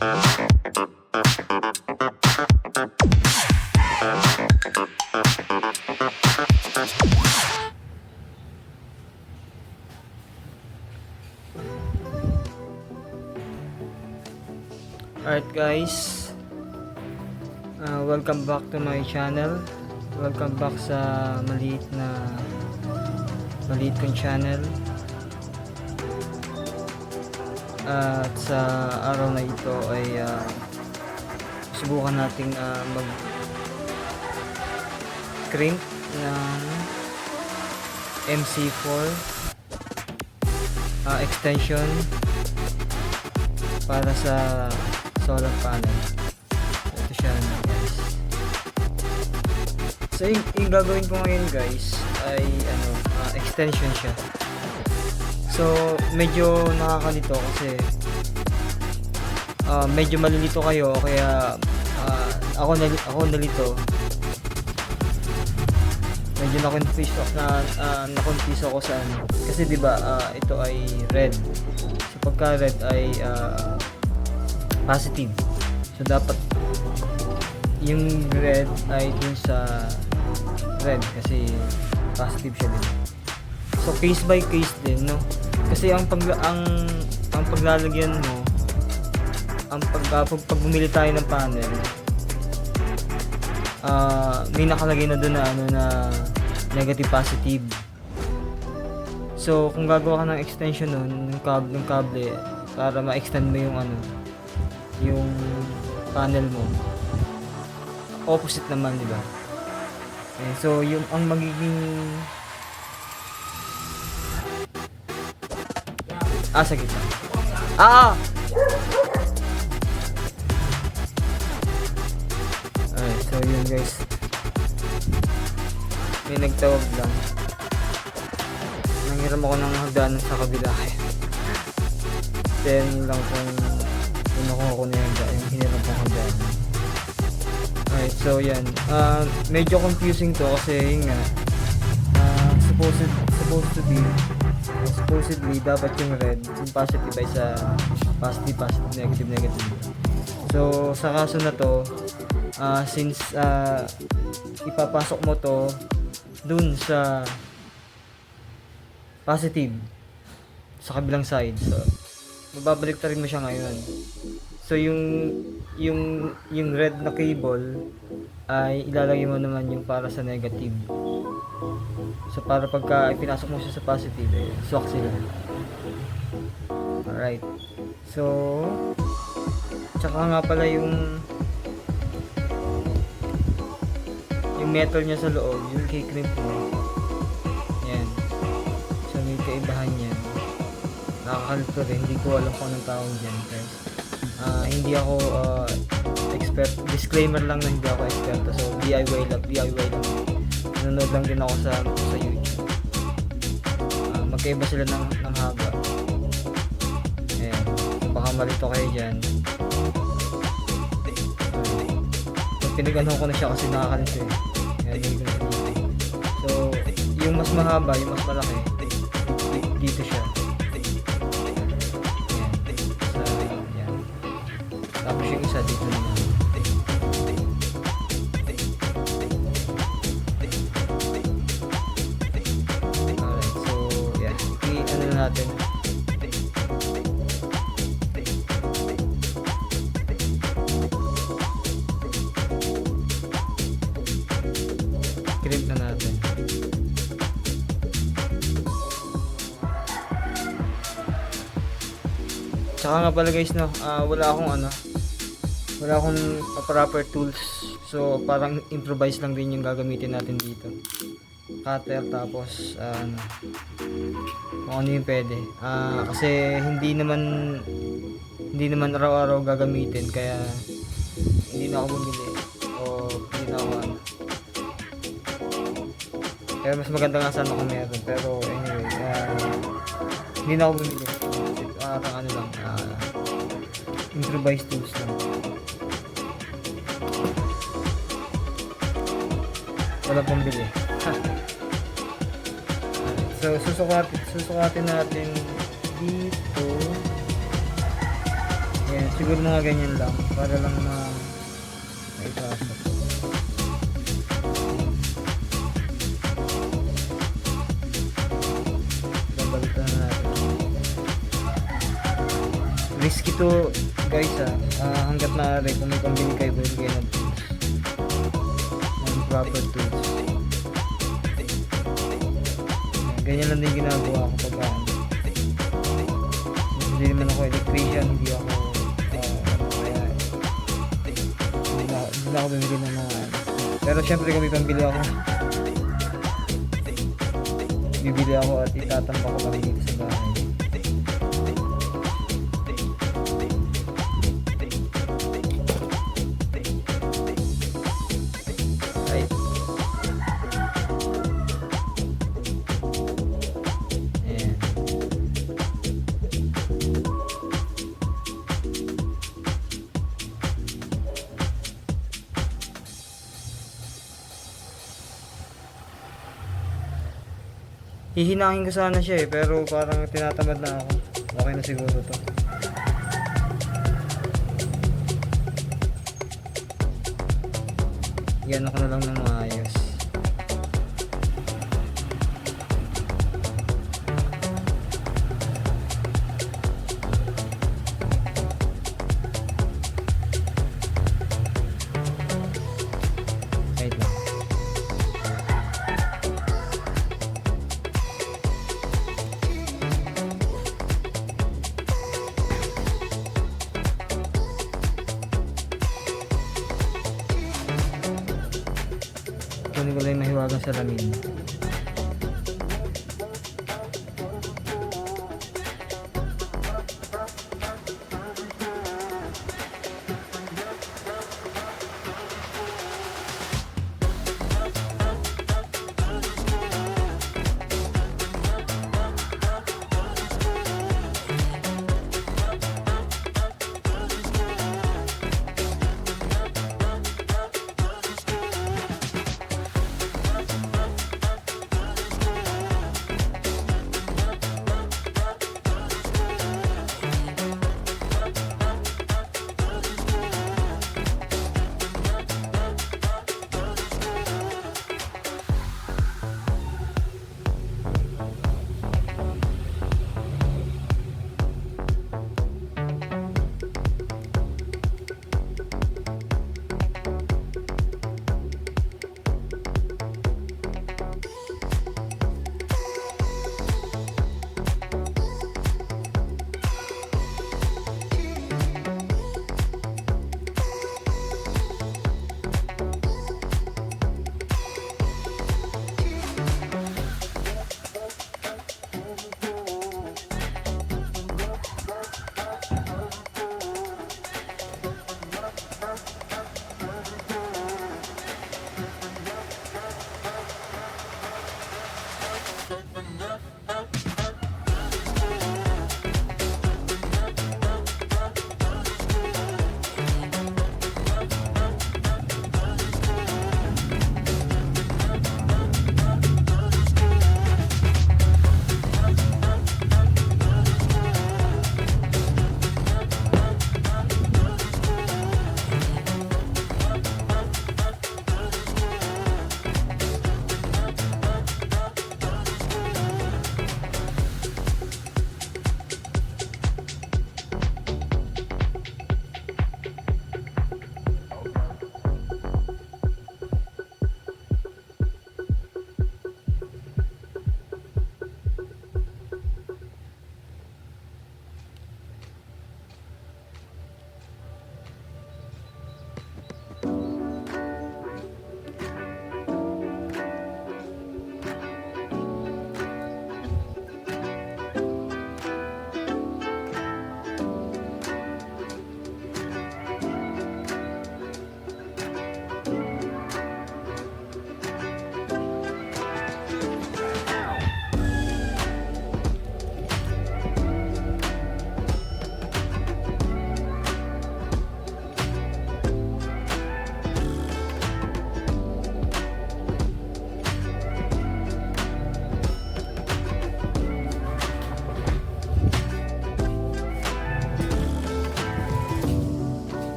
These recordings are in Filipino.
Alright guys, welcome back to my channel. Welcome back sa maliit kong channel. At sa araw na ito ay subukan nating mag crimp ng MC4 extension para sa solar panel. Ito siya guys. So yung gagawin ko ngayon guys ay extension siya. So medyo nakakalito kasi medyo malilito kayo kaya ako nalito. Medyo na-confuse ako sa kasi 'di ba ito ay red. So pagka red ay positive. So dapat yung red ay dun sa red kasi positive siya din. So case by case din, no? Kasi ang paglalagyan mo, pag bumili tayo ng panel, may nakalagay na doon na negative positive. So kung gagawa ka ng extension nun ng kable para ma-extend mo yung panel mo, opposite naman, di ba? Okay, so yung ang magiging sa gitna. Alright, so yun guys, may nagtawag lang. Nanghiram ako ng hagdanan sa kabila. Then lang kung nakuha ko na yung hiniram kong hagdanan. Alright, so yan. Medyo confusing to kasi yun nga, supposedly dapat yung red, yung positive ay sa positive, negative. So sa kaso na to, since ipapasok mo to dun sa positive sa kabilang side, so mababalik rin mo siya ngayon. So yung red na cable ay ilalagay mo naman yung para sa negative. So para pagka ipinasok mo siya sa positive, swak sila. Alright. So tsaka nga pala yung metal niya sa loob, yung key-crimp mo. Yan. So may kaibahan yan. Nakakalito rin. Hindi ko alam kung anong tawag dyan guys. Hindi ako expert. Disclaimer lang na hindi ako expert. So DIY lang. Nanonood lang din ako sa YouTube. Magkaiba sila ng haba. Ayan. Baka malito kayo dyan. Pinagano ko na siya kasi nakakalito eh. Ayan, so yung mas mahaba, yung mas malaki, dito siya. Ayan. Tapos yung isa dito naman. Alright, so yan. I-ano natin. Crimp na natin. Tsaka nga pala guys, no, wala akong proper tools. So parang improvise lang din yung gagamitin natin dito. Cutter, tapos kung ano yung pwede. Kasi hindi naman araw-araw gagamitin, kaya hindi na ako bumili o hindi na ako kaya mas maganda nga sana kung meron, pero anyway, hindi na ako bumili. Improvise tools lang. Wala pang bili. So susukatin natin dito. Yan, siguro mga ganyan lang para lang maipasok. Babalitan na natin. Risky to guys hanggat maaari kung may pambili kayo bili kayo ng tools, ng proper tools. Ganyan lang din ginagawa ko pag hindi naman ako electrician, hindi ako kaya hindi na ako bumili ng mga pero syempre kung may pambili ako bibili ako at itatambak ko kami dito sa bahay. Hihinangin ko sana siya pero parang tinatamad na ako. Okay na siguro to. Yan ako na lang ng maayos. Wait lang. Kunin ko lang yung mahiwagang salamin.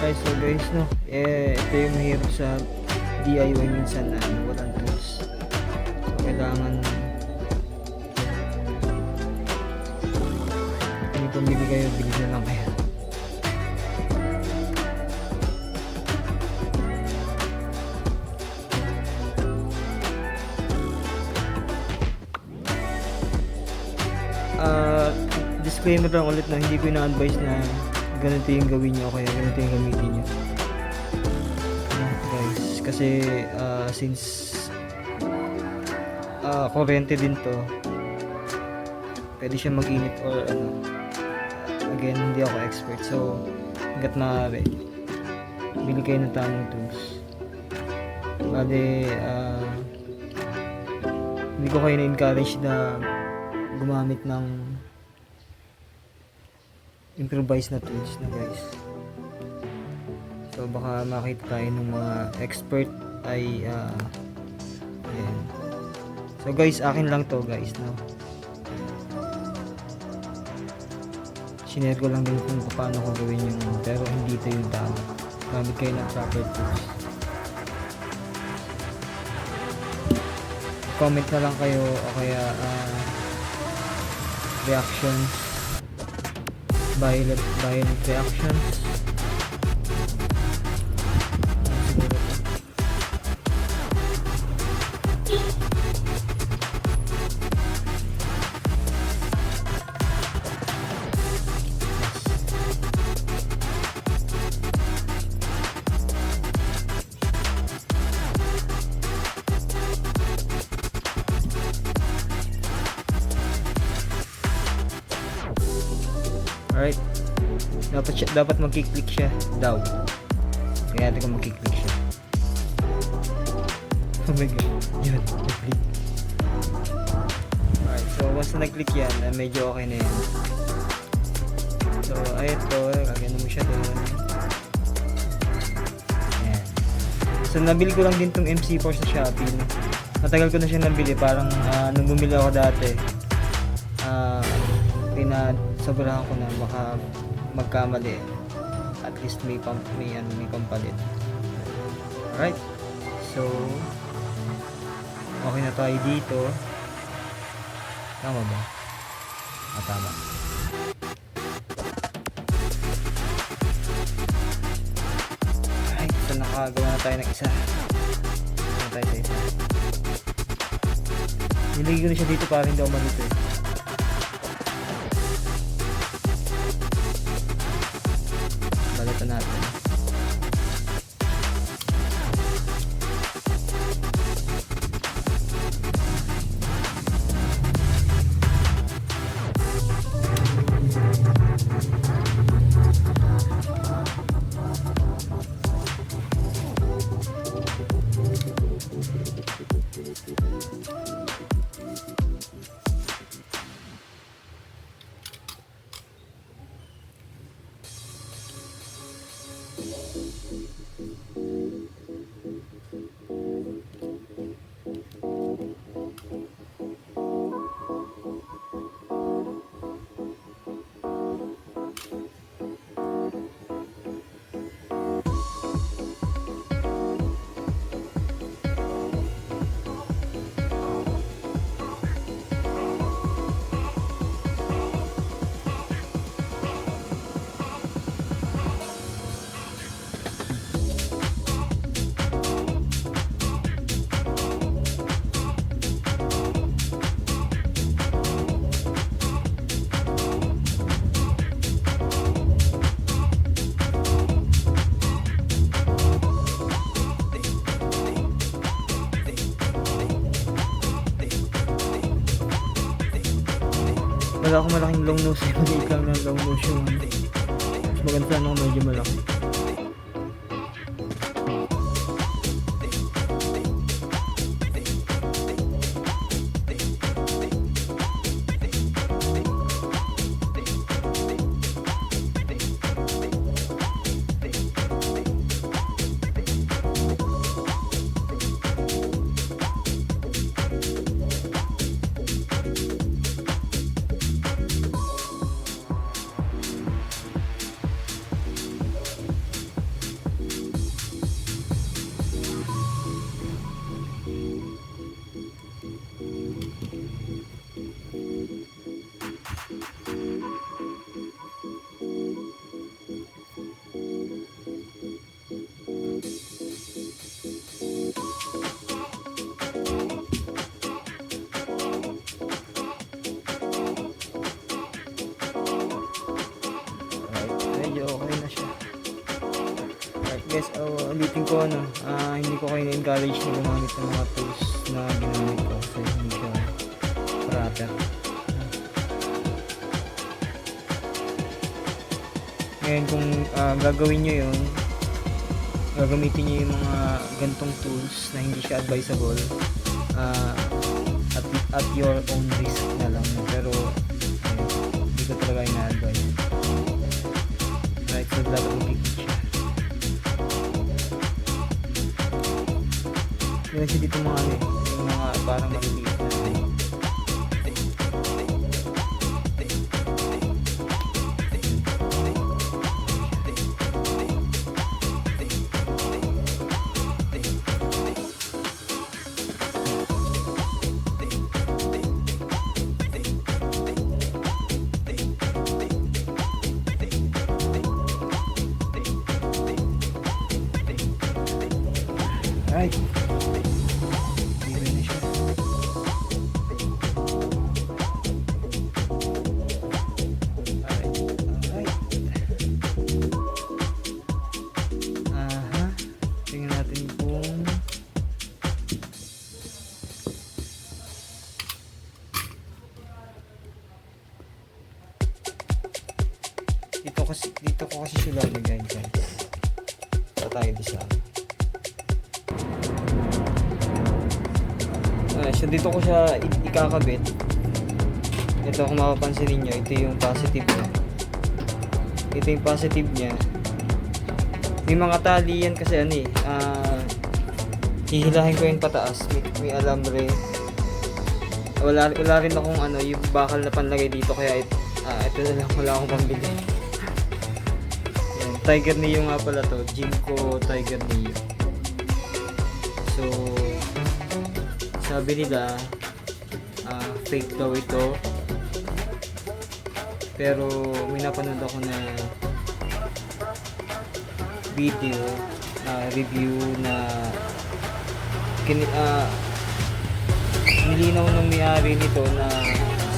So guys, no, ito yung mahirap sa DIY minsan na walang tools. So kailangan kung pumili kayo, bili na lang kayo. Disclaimer lang ulit na hindi ko ina-advise na ganito yung gawin nyo o kaya ganito yung gamitin nyo. Guys, kasi since kuryente din to, pwede siya mag-init or ano. Again, hindi ako expert, so hanggat maaari bili kayo ng tamang tools. Bale, hindi ko kayo na-encourage na gumamit ng improvise na tools na guys. So baka makita tayo ng mga expert ay ayan. So guys, akin lang to guys, no. Sinare ko lang din kung paano ko gawin yung pero hindi ito yung tama. Gamit kayo ng proper tools. Comment na lang kayo o kaya reactions, violent reactions. Alright, dapat magki-click siya daw. Kaya natin kung magki-click siya. Oh my god, yun, nag-click. Alright, so once na nag-click yan, medyo okay na yan. So ayun to, lagyan mo siya doon. Ayan. So nabili ko lang din tong MC4 sa Shopee. Matagal ko na siya nabili, parang nung bumili ako dati, sobrahan ko na baka magkamali. At least may pampalit. Alright, so okay na tayo dito. Tama ba? Tama. Alright, so nakagawa na tayo ng isa. Nilagay ko na siya dito para hindi ako malito eh. Balitan natin. Wala akong malaking long nose eh. Maliit lang ng long nose yung maganda sana ako medyo malaki. guys, ulitin ko hindi ko kayo na-encourage na gumamit ng mga tools na ginamit ko kasi hindi siya proper. Ngayon kung gagawin nyo yun, gagamitin nyo yung mga gantong tools na hindi siya advisable, at your own risk na lang, pero hindi ko talaga ina-advise. Right, so dapat magiging siya. Yun siya dito mga yung mga parang maliliit na right. Libre na siya. Alright. Tingnan natin kung dito ko kasi siya lalagay, guys. Ito tayo dito. So dito ko siya ikakabit. Ito kung mapapansin ninyo, ito yung positive niya. Ito yung positive niya. May mga tali yan kasi hihilahin ko yung pataas. May alambre. Wala rin akong yung bakal na panlagay dito, kaya ito na lang, wala akong pambili. Yan, Tiger Neo nga pala to, Jinko Tiger Neo. So sabi nila fake daw ito, pero may napanood ako na video review na nilinaw ng may-ari nito na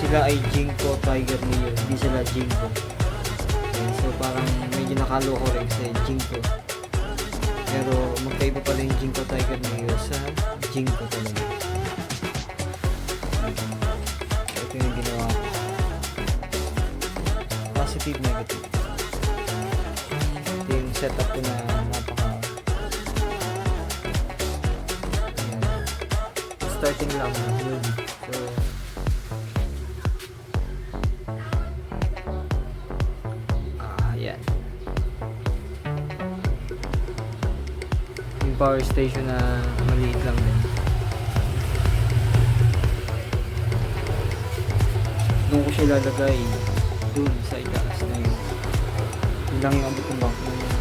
sila ay Jinko Tiger Neo, hindi sila Jinko. So parang medyo nakaloko rin sa Jinko, pero magkaiba pala yung Jinko Tiger Neo sa Jinko talaga. Ito yung ginawa ko. Positive, negative. Ito yung setup ko na starting lang yun. So yan yung power station na maliit lang din. Doon ko siya lalagay, doon sa itaas na yun. Yun lang yung abot ng bank na yun.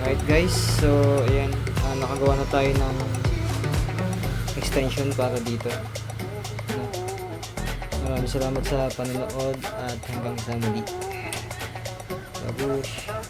Alright guys, so ayan, nakagawa na tayo ng extension para dito. Maraming salamat sa panonood at hanggang sa muli. Babush!